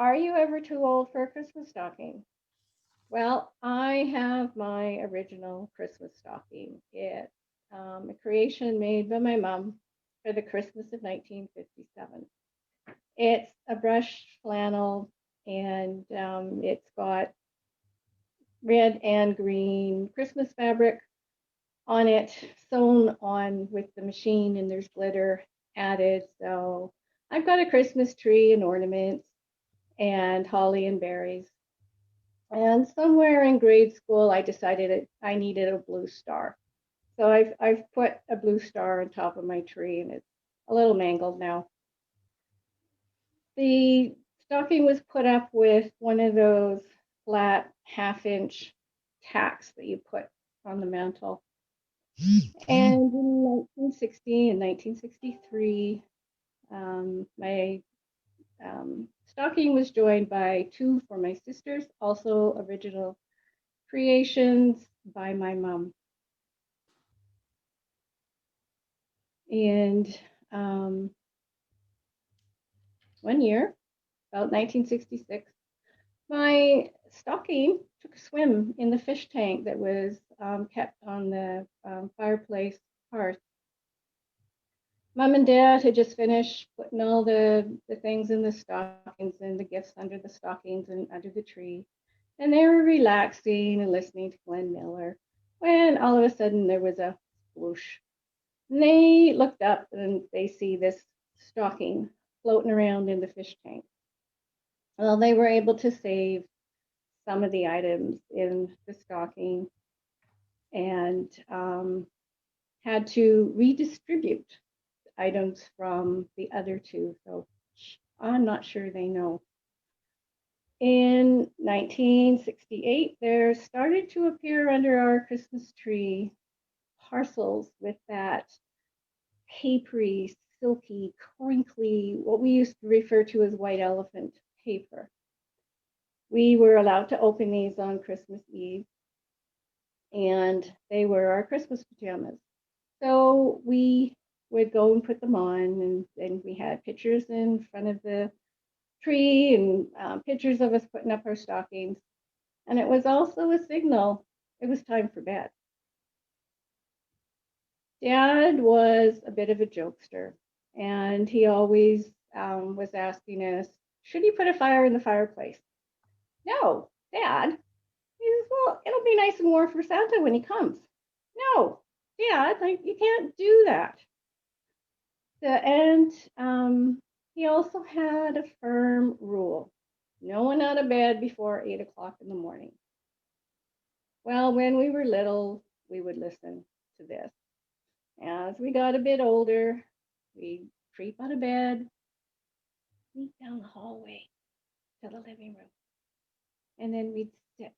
are you ever too old for a Christmas stocking? Well, I have my original Christmas stocking. It's a creation made by my mom for the Christmas of 1957. It's a brushed flannel, and it's got red and green Christmas fabric on it, sewn on with the machine, and there's glitter added. So I've got a Christmas tree and ornaments and holly and berries. And somewhere in grade school, I decided I needed a blue star. So I've put a blue star on top of my tree, and it's a little mangled now. The stocking was put up with one of those flat half-inch tacks that you put on the mantle. And in 1960 and 1963, my stocking was joined by two for my sisters, also original creations by my mom. And one year, about 1966, my stocking took a swim in the fish tank that was kept on the fireplace hearth. Mom and Dad had just finished putting all the things in the stockings and the gifts under the stockings and under the tree. And they were relaxing and listening to Glenn Miller when all of a sudden there was a whoosh. And they looked up and they see this stocking floating around in the fish tank. Well, they were able to save some of the items in the stocking and had to redistribute items from the other two. So I'm not sure they know. In 1968, there started to appear under our Christmas tree parcels with that papery, silky, crinkly, what we used to refer to as white elephant paper. We were allowed to open these on Christmas Eve, and they were our Christmas pajamas. So we would go and put them on, and we had pictures in front of the tree and pictures of us putting up our stockings. And it was also a signal it was time for bed. Dad was a bit of a jokester, and he always was asking us, should he put a fire in the fireplace? No, Dad. He says, well, it'll be nice and warm for Santa when he comes. No, Dad, like, you can't do that. And he also had a firm rule. No one out of bed before 8 o'clock in the morning. Well, when we were little, we would listen to this. As we got a bit older, we'd creep out of bed, sneak down the hallway to the living room. And then we'd sit.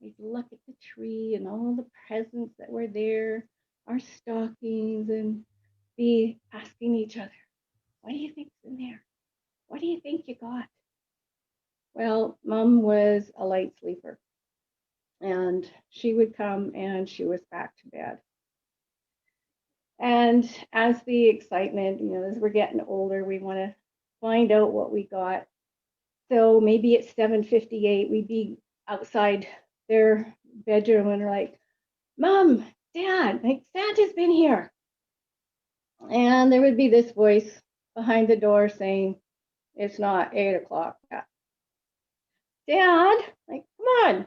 We'd look at the tree and all the presents that were there, our stockings, and be asking each other, what do you think's in there? What do you think you got? Well, Mom was a light sleeper, and she would come and she was back to bed. And as the excitement, as we're getting older, we want to find out what we got. So maybe at 7:58, we'd be outside their bedroom and we're like, Mom, Dad, like Santa's been here. And there would be this voice behind the door saying, it's not 8 o'clock yet. Dad, like, come on.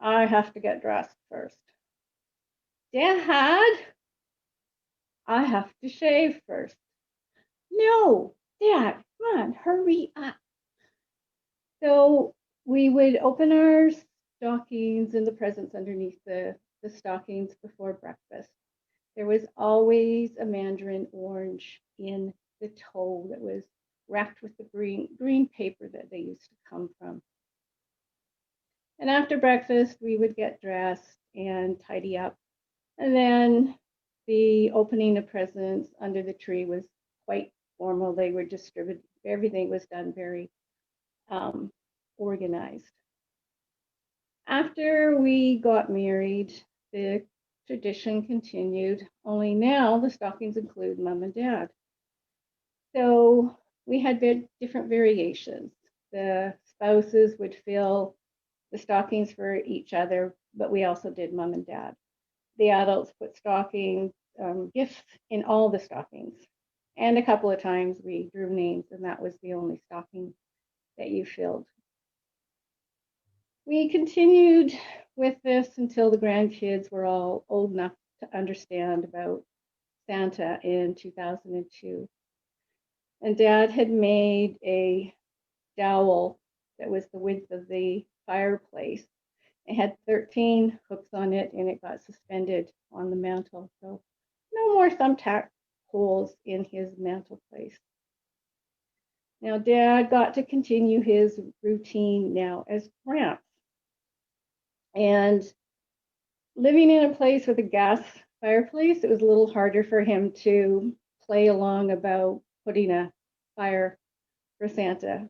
I have to get dressed first. Dad, I have to shave first. No, Dad, come on, hurry up. So we would open our stockings and the presents underneath the stockings before breakfast. There was always a mandarin orange in the toe that was wrapped with the green paper that they used to come from. And after breakfast, we would get dressed and tidy up. And then the opening of presents under the tree was quite formal. They were distributed. Everything was done very organized. After we got married, the tradition continued, only now the stockings include Mom and Dad. So we had different variations. The spouses would fill the stockings for each other, but we also did mom and dad. The adults put gifts in all the stockings. And a couple of times we drew names, and that was the only stocking that you filled. We continued with this until the grandkids were all old enough to understand about Santa in 2002. And Dad had made a dowel that was the width of the fireplace. It had 13 hooks on it, and it got suspended on the mantle. So no more thumbtack holes in his mantle place. Now Dad got to continue his routine now as Gramps. And living in a place with a gas fireplace, it was a little harder for him to play along about putting a fire for Santa.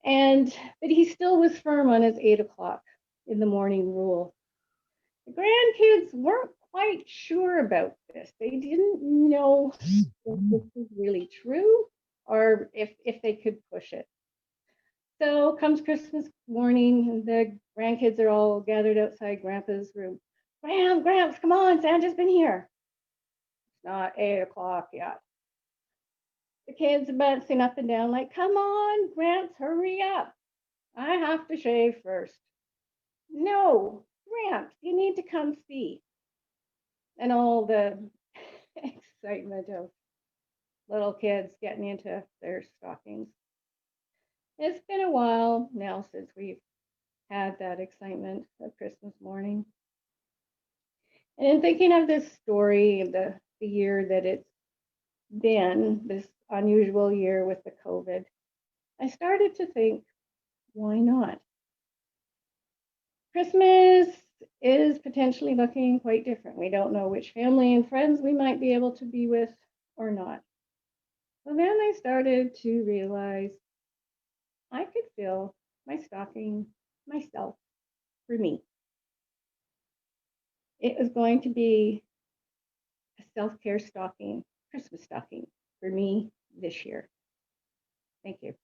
But he still was firm on his 8 o'clock in the morning rule. The grandkids weren't quite sure about this. They didn't know if this was really true or if they could push it. So comes Christmas morning, and the grandkids are all gathered outside Grandpa's room. Gramps, come on, Santa's been here. It's not 8 o'clock yet. The kids are bouncing up and down like, come on, Gramps, hurry up. I have to shave first. No, Gramps, you need to come see. And all the excitement of little kids getting into their stockings. It's been a while now since we've had that excitement of Christmas morning. And in thinking of this story of the year that it's been, this unusual year with the COVID, I started to think, why not? Christmas is potentially looking quite different. We don't know which family and friends we might be able to be with or not. So then I started to realize I could fill my stocking myself for me. It was going to be a self-care stocking, Christmas stocking for me this year. Thank you.